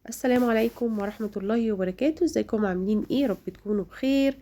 السلام عليكم ورحمة الله وبركاته. ازيكم عاملين ايه؟ رب تكونوا بخير.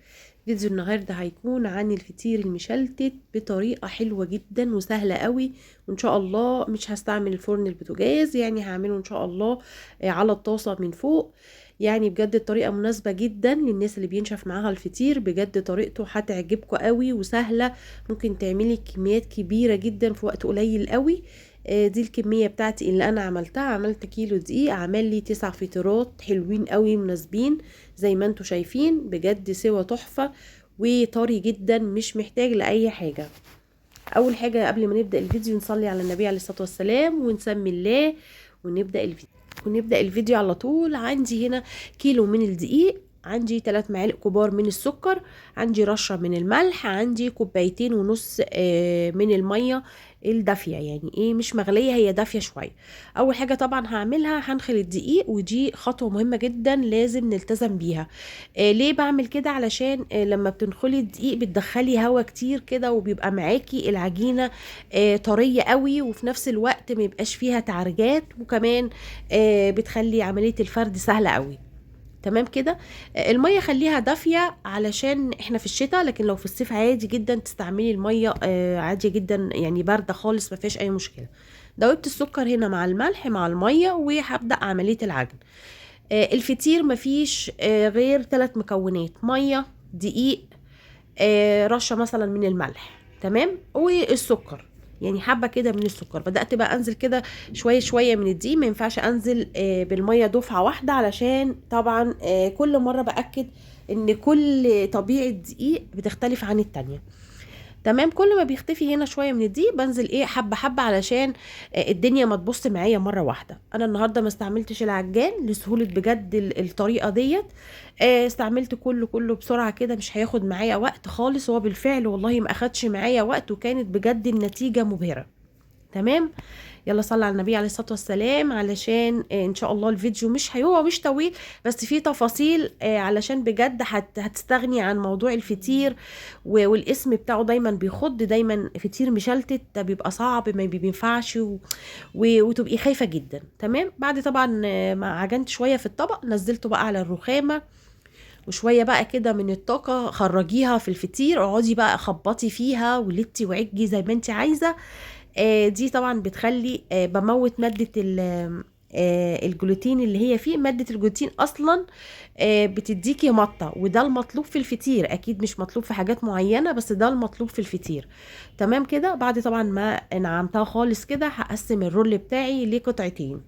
فيديو النهاردة هيكون عن الفطير المشلتت بطريقة حلوة جدا وسهلة قوي، وان شاء الله مش هستعمل الفرن البوتاجاز، يعني هعمله ان شاء الله على الطاسة من فوق. يعني بجد الطريقة مناسبة جدا للناس اللي بينشف معاها الفطير، بجد طريقته هتعجبكم قوي وسهلة. ممكن تعملي كميات كبيرة جدا في وقت قليل قوي. دي الكمية بتاعتي اللي انا عملتها. عملت كيلو دقيق، عمل لي 9 فطيرات حلوين قوي مناسبين زي ما انتوا شايفين، بجد سوا تحفة وطري جدا، مش محتاج لأي حاجة. اول حاجة قبل ما نبدأ الفيديو نصلي على النبي عليه الصلاة والسلام ونسمي الله ونبدأ الفيديو على طول. عندي هنا كيلو من الدقيق، عندي 3 معالق كبار من السكر، عندي رشة من الملح، عندي كوبايتين ونص من المية الدافية، يعني ايه مش مغلية، هي دافية شوية. اول حاجة طبعا هعملها هنخل الدقيق، ودي خطوة مهمة جدا لازم نلتزم بيها. ليه بعمل كده؟ علشان لما بتنخلي الدقيق بتدخلي هوا كتير كده، وبيبقى معاكي العجينة طرية قوي، وفي نفس الوقت ما يبقاش فيها تعرجات، وكمان بتخلي عملية الفرد سهلة قوي. تمام كده. المية خليها دافية علشان احنا في الشتاء، لكن لو في الصيف عادي جدا تستعملي المية عادي جدا، يعني باردة خالص ما فيش اي مشكلة. دوبت السكر هنا مع الملح مع المية، وهبدأ عملية العجن. الفطير مفيش غير 3 مكونات: مية، دقيق، رشة مثلا من الملح، تمام، والسكر. يعني حبة كده من السكر. بدأت بقى انزل كده شوية شوية من الدقيق، ما ينفعش انزل بالمية دفعة واحدة، علشان طبعا كل مرة بأكد ان كل طبيعة دقيق بتختلف عن التانية. تمام. كل ما بيختفي هنا شويه من الدقيق بنزل ايه حبه حبه، علشان الدنيا ما تبص معايا مره واحده. انا النهارده ما استعملتش العجان لسهوله بجد الطريقه ديت. استعملت كله بسرعه كده، مش هياخد معايا وقت خالص. هو بالفعل والله ما اخدش معايا وقت، وكانت بجد النتيجه مبهره. تمام. يلا صلي على النبي عليه الصلاة والسلام، علشان ان شاء الله الفيديو هو مش طويل، بس فيه تفاصيل علشان بجد هتستغني عن موضوع الفطير. والاسم بتاعه دايما بيخض، دايما فطير مشلتت ده بيبقى صعب، ما بينفعش وتبقي خايفة جدا. تمام. بعد طبعا ما عجنت شوية في الطبق، نزلته بقى على الرخامة، وشويه بقى كده من الطاقه خرجيها في الفطير، اقعدي بقى خبطي فيها ولتي وعجي زي ما انت عايزه. دي طبعا بتخلي بموت مادة الجلوتين اللي هي فيه. مادة الجلوتين اصلا بتديكي مطة، وده المطلوب في الفطير، اكيد مش مطلوب في حاجات معينة، بس ده المطلوب في الفطير. تمام كده. بعد طبعا ما نعمتها خالص كده، هقسم الرول بتاعي لقطعتين.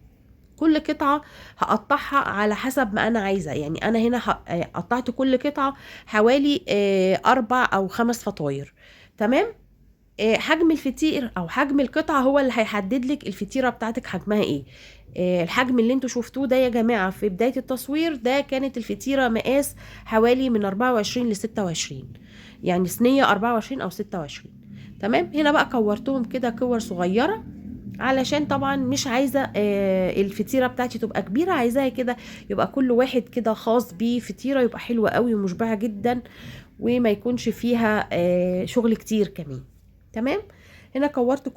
كل قطعة هقطعها على حسب ما انا عايزة. يعني انا هنا قطعت كل قطعة حوالي 4 أو 5 فطاير. تمام. حجم الفطير او حجم القطعه هو اللي هيحدد لك الفطيره بتاعتك حجمها ايه. الحجم اللي انتوا شفتوه ده يا جماعه في بدايه التصوير، ده كانت الفطيره مقاس حوالي من 24 ل 26، يعني صينيه 24 او 26. تمام. هنا بقى كورتهم كده كور صغيره، علشان طبعا مش عايزه الفطيره بتاعتي تبقى كبيره، عايزاها كده يبقى كل واحد كده خاص بيه فطيره، يبقى حلوه قوي ومشبعه جدا، وما يكونش فيها شغل كتير كمان. تمام. هنا كورت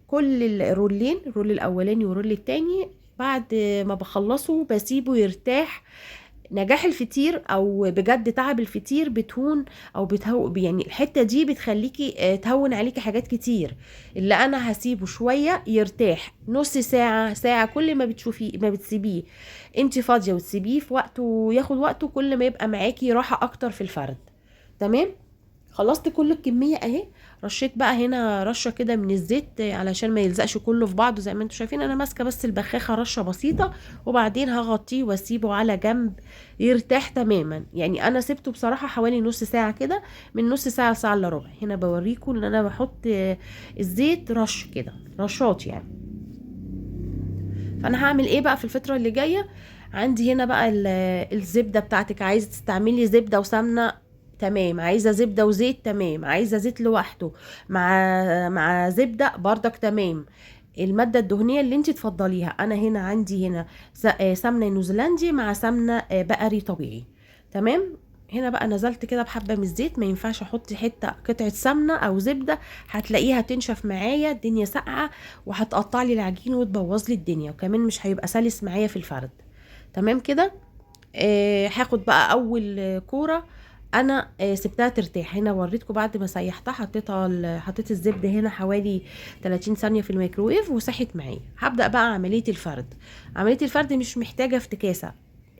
كل الرولين، الرول الاولاني والرول التاني. بعد ما بخلصه بسيبه يرتاح. نجاح الفطير او بجد تعب الفطير بتهون او يعني الحته دي بتخليكي تهون عليكي حاجات كتير. اللي انا هسيبه شويه يرتاح نص ساعه ساعه، كل ما بتشوفيه ما بتسيبيه انت فاضيه وتسيبيه في وقته ياخد وقته، كل ما يبقى معاكي راحه اكتر في الفرد. تمام. خلصت كل الكميه اهي. رشيت بقى هنا رشه كده من الزيت علشان ما يلزقش كله في بعضه، زي ما انتم شايفين انا ماسكه بس البخاخه رشه بسيطه، وبعدين هغطيه واسيبه على جنب يرتاح تماما. يعني انا سبته بصراحه حوالي نص ساعه كده، من نص ساعه لساعه الا ربع. هنا بوريكم ان انا بحط الزيت رش كده رشات يعني. فانا هعمل ايه بقى في الفتره اللي جايه؟ عندي هنا بقى الزبده بتاعتك، عايزه تستعملي زبده وسمنه تمام، عايزه زبده وزيت تمام، عايزه زيت لوحده مع زبده بردك تمام. الماده الدهنيه اللي انت تفضليها. انا هنا عندي هنا سمنه نيوزيلندي مع سمنه بقري طبيعي. تمام. هنا بقى نزلت كده بحبه من الزيت، ما ينفعش احط حته قطعه سمنه او زبده، هتلاقيها تنشف معايا، الدنيا ساقعه وهتقطع لي العجين وتبوظ لي الدنيا، وكمان مش هيبقى سلس معايا في الفرد. تمام كده. هاخد بقى اول كوره انا سبتها ترتاح. هنا وريتكم بعد ما سيحتها حطيت الزبده هنا حوالي 30 ثانيه في الميكرويف وساحت معايا. هبدا بقى عمليه الفرد. عمليه الفرد مش محتاجه افتكاسه،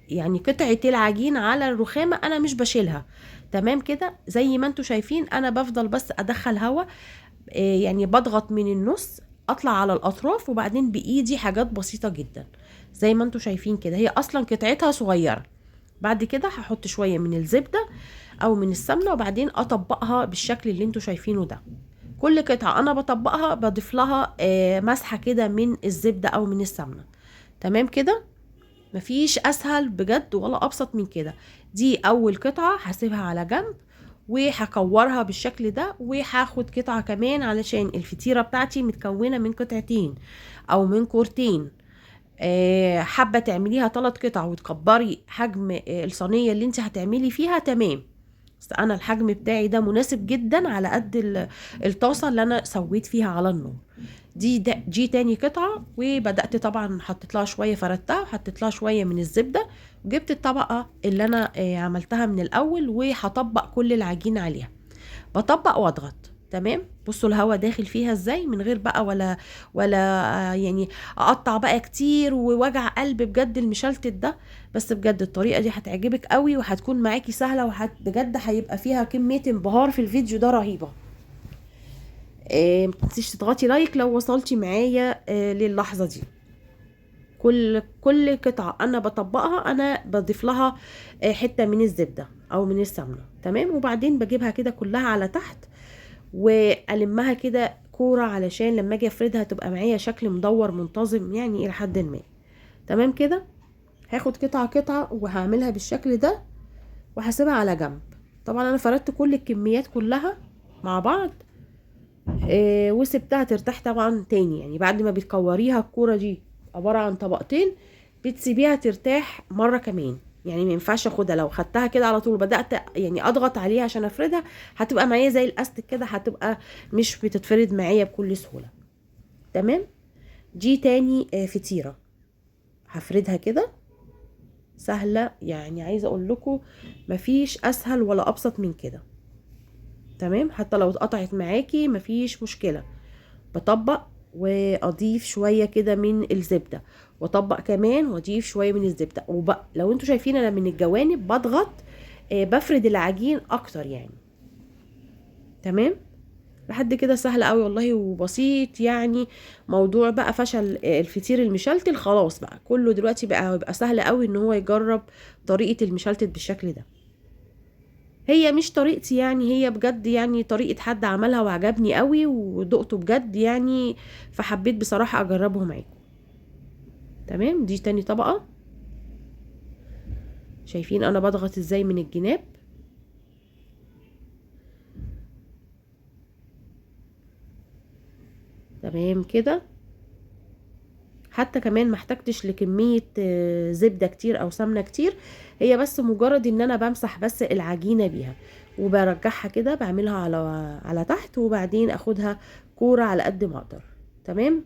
يعني قطعه العجين على الرخامه انا مش بشيلها. تمام كده زي ما انتم شايفين انا بفضل بس ادخل هوا، يعني بضغط من النص اطلع على الاطراف، وبعدين بايدي حاجات بسيطه جدا زي ما انتم شايفين كده. هي اصلا قطعتها صغيره. بعد كده هحط شويه من الزبده او من السمنه، وبعدين اطبقها بالشكل اللي انتوا شايفينه ده. كل قطعه انا بطبقها بضيف لها مسحه كده من الزبده او من السمنه. تمام كده. مفيش اسهل بجد ولا ابسط من كده. دي اول قطعه هسيبها على جنب، وهكورها بالشكل ده، وهاخد قطعه كمان علشان الفطيره بتاعتي متكونه من قطعتين او من كورتين. حابه تعمليها 3 قطع وتكبري حجم الصينيه اللي انت هتعملي فيها، تمام. بس انا الحجم بتاعي ده مناسب جدا على قد الطاسه اللي انا سويت فيها على النار. دي تاني قطعه، وبدات طبعا حطيت لها شويه، فردتها وحطيت لها شويه من الزبده، وجبت الطبقه اللي انا عملتها من الاول، وهطبق كل العجين عليها. بطبق واضغط. تمام. بصوا الهواء داخل فيها ازاي من غير بقى ولا يعني اقطع بقى كتير ووجع قلب بجد المشلتت ده. بس بجد الطريقه دي هتعجبك قوي وهتكون معاكي سهله، بجد هيبقى فيها كميه انبهار في الفيديو ده رهيبه. متنسيش تضغطي لايك لو وصلتي معايا للحظه دي. كل قطعه انا بطبقها انا بضيف لها حته من الزبده او من السمنه. تمام. وبعدين بجيبها كده كلها على تحت والمها كده كوره علشان لما اجي افردها تبقى معايا شكل مدور منتظم يعني الى حد ما. تمام كده. هاخد قطعه قطعه وهعملها بالشكل ده وهسيبها على جنب. طبعا انا فردت كل الكميات كلها مع بعض وسبتها ترتاح طبعا تاني. يعني بعد ما بتكوريها الكوره دي عباره عن طبقتين، بتسيبيها ترتاح مره كمان. يعني ما ينفعش اخدها لو خدتها كده على طول بدات يعني اضغط عليها عشان افردها، هتبقى معايا زي الاستك كده، هتبقى مش بتتفرد معايا بكل سهوله. تمام. دي تاني فطيره هفردها كده سهله. يعني عايزه اقول لكم مفيش اسهل ولا ابسط من كده. تمام. حتى لو اتقطعت معاكي مفيش مشكله. بطبق واضيف شويه كده من الزبده، واطبق كمان واضيف شويه من الزبده، وبقى لو انتوا شايفين انا من الجوانب بضغط بفرد العجين اكتر يعني. تمام. لحد كده سهل قوي والله وبسيط. يعني موضوع بقى فشل الفطير المشلتت خلاص بقى كله دلوقتي بقى سهل قوي ان هو يجرب طريقه المشلتت بالشكل ده. هي مش طريقتي يعني، هي بجد يعني طريقة حد عملها وعجبني قوي ودقته بجد يعني، فحبيت بصراحة اجربه معاكم. تمام. دي تاني طبقة. شايفين انا بضغط ازاي من الجناب. تمام كده. حتى كمان محتاجتش لكمية زبدة كتير او سمنة كتير، هي بس مجرد ان انا بمسح بس العجينة بيها وبرجعها كده بعملها على تحت، وبعدين اخدها كورة على قد ما اقدر. تمام.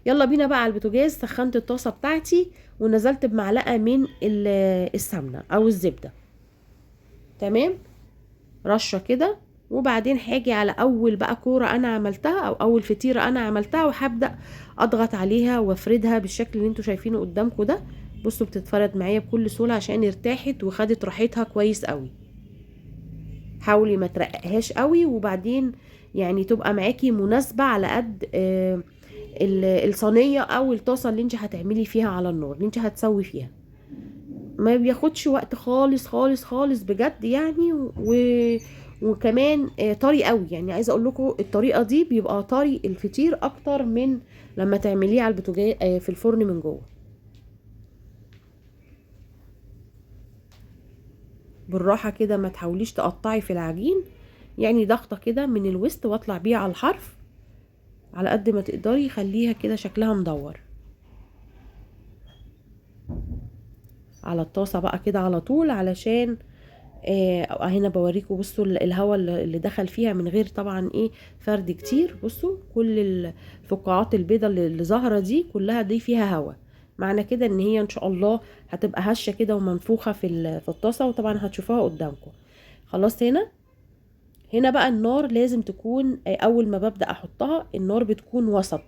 يلا بينا بقى على البوتاجاز. سخنت الطاسة بتاعتي ونزلت بمعلقة من السمنة او الزبدة. تمام. رشة كده. وبعدين هاجي على اول بقى كورة انا عملتها او اول فطيرة انا عملتها، وهبدأ اضغط عليها وافردها بالشكل اللي انتوا شايفينه قدامكم ده. بصوا بتتفرد معايا بكل سهولة عشان ارتاحت وخدت راحتها كويس قوي. حاولي ما ترققهاش قوي، وبعدين يعني تبقى معاكي مناسبة على قد الصينية او الطاسة اللي انت هتعملي فيها على النار اللي انت هتسوي فيها. ما بياخدش وقت خالص خالص خالص بجد يعني. وكمان طري قوي. يعني عايزه اقول لكم الطريقه دي بيبقى طري الفطير اكتر من لما تعمليه على البوتاجاز في الفرن من جوه. بالراحه كده، ما تحاوليش تقطعي في العجين، يعني ضغطه كده من الوسط واطلع بيها على الحرف على قد ما تقدري. خليها كده شكلها مدور على الطاسه بقى كده على طول، علشان هنا بوريكم. بصوا الهواء اللي دخل فيها من غير طبعا فرد كتير. بصوا كل الفقاعات البيضة اللي ظاهرة دي كلها دي فيها هواء، معنى كده ان هي ان شاء الله هتبقى هشه كده ومنفوخه في الطاسه، وطبعا هتشوفوها قدامكم. خلاص هنا بقى النار لازم تكون اول ما ببدأ احطها النار بتكون وسط،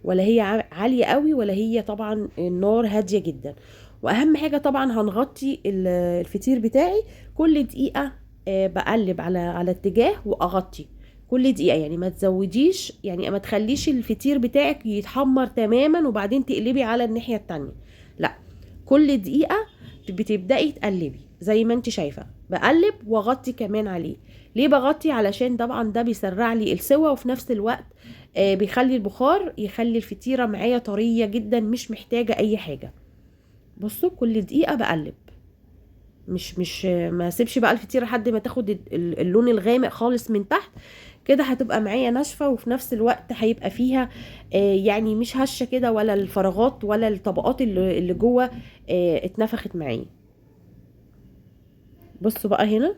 ولا هي عالية قوي ولا هي طبعا النار هادية جدا. واهم حاجة طبعا هنغطي الفطير بتاعي كل دقيقة، بقلب على اتجاه واغطي كل دقيقة. يعني ما تزوديش، يعني ما تخليش الفطير بتاعك يتحمر تماما وبعدين تقلبي على الناحية التانية، لا، كل دقيقة بتبدأي تقلبي زي ما انت شايفة، بقلب واغطي كمان عليه. ليه بغطي؟ علشان طبعا ده بيسرع لي السوا، وفي نفس الوقت بيخلي البخار يخلي الفطيرة معايا طرية جدا، مش محتاجة اي حاجة. بصوا كل دقيقة بقلب، مش ما اسيبش بقى الفطيرة لحد ما تاخد اللون الغامق خالص من تحت، كده هتبقى معايا ناشفة، وفي نفس الوقت هيبقى فيها يعني مش هشة كده، ولا الفراغات ولا الطبقات اللي جوه اتنفخت معايا. بصوا بقى هنا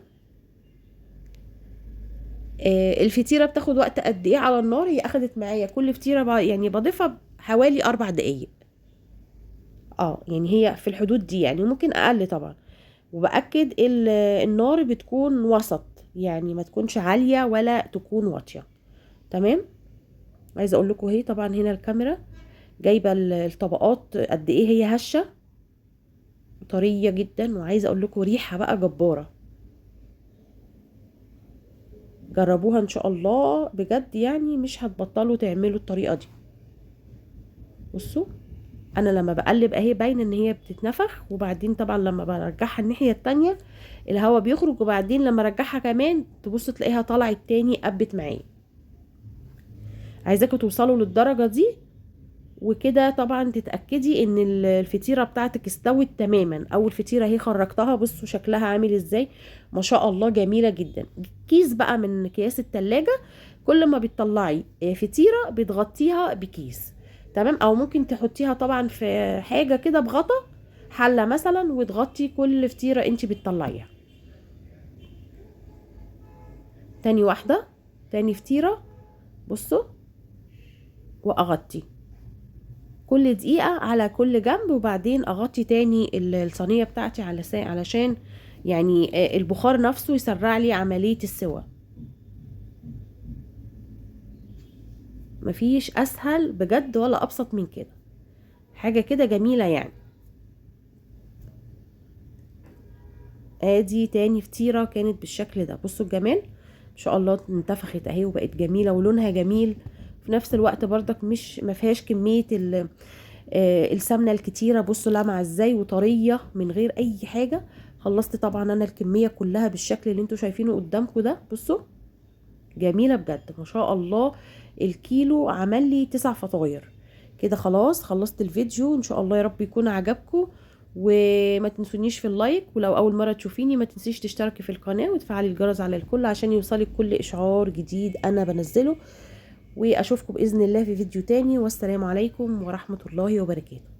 الفطيرة بتاخد وقت قد ايه على النار؟ هي اخدت معايا كل فطيرة يعني بضيفها حوالي 4 دقايق. يعني هي في الحدود دي، يعني ممكن اقل طبعا. وبأكد النار بتكون وسط، يعني ما تكونش عالية ولا تكون واطية. تمام. عايزة اقول لكم اهي طبعا هنا الكاميرا جايبة الطبقات قد ايه هي هشة طرية جدا، وعايزة اقول لكم ريحة بقى جبارة. جربوها ان شاء الله بجد، يعني مش هتبطلوا تعملوا الطريقة دي. بصوا انا لما بقلب اهي باينه ان هي بتتنفخ، وبعدين طبعا لما برجعها الناحيه التانية الهواء بيخرج، وبعدين لما ارجعها كمان تبص تلاقيها طلعت تاني قبت معايا. عايزاكم توصلوا للدرجه دي، وكده طبعا تتاكدي ان الفطيره بتاعتك استوت تماما. اول فطيره اهي خرجتها، بصوا شكلها عامل ازاي، ما شاء الله جميله جدا. كيس بقى من اكياس التلاجة، كل ما بتطلعي فطيره بتغطيها بكيس. تمام. او ممكن تحطيها طبعا في حاجه كده بغطا، حله مثلا، وتغطي كل فطيره انت بتطلعيها. تاني واحده، تاني فطيره، بصوا، واغطي كل دقيقة على كل جنب، وبعدين اغطي تاني الصينية بتاعتي علشان يعني البخار نفسه يسرع لي عملية السوا. مفيش اسهل بجد ولا ابسط من كده، حاجة كده جميلة يعني. ادي تاني فطيرة كانت بالشكل ده، بصوا الجمال، ان شاء الله انتفخت اهي وبقت جميلة ولونها جميل. في نفس الوقت برضك مش مفيهاش كمية السمنه الكتيره. بصوا لامعه ازاي وطريه من غير اي حاجه. خلصت طبعا انا الكميه كلها بالشكل اللي انتوا شايفينه قدامكم ده. بصوا جميله بجد ما شاء الله. الكيلو عمل لي 9 فطاير كده. خلاص خلصت الفيديو، ان شاء الله يا رب يكون عجبكم، وما تنسونيش في اللايك، ولو اول مره تشوفيني ما تنسيش تشتركي في القناه وتفعلي الجرس على الكل عشان يوصلك كل اشعار جديد انا بنزله. واشوفكم باذن الله في فيديو تاني، والسلام عليكم ورحمه الله وبركاته.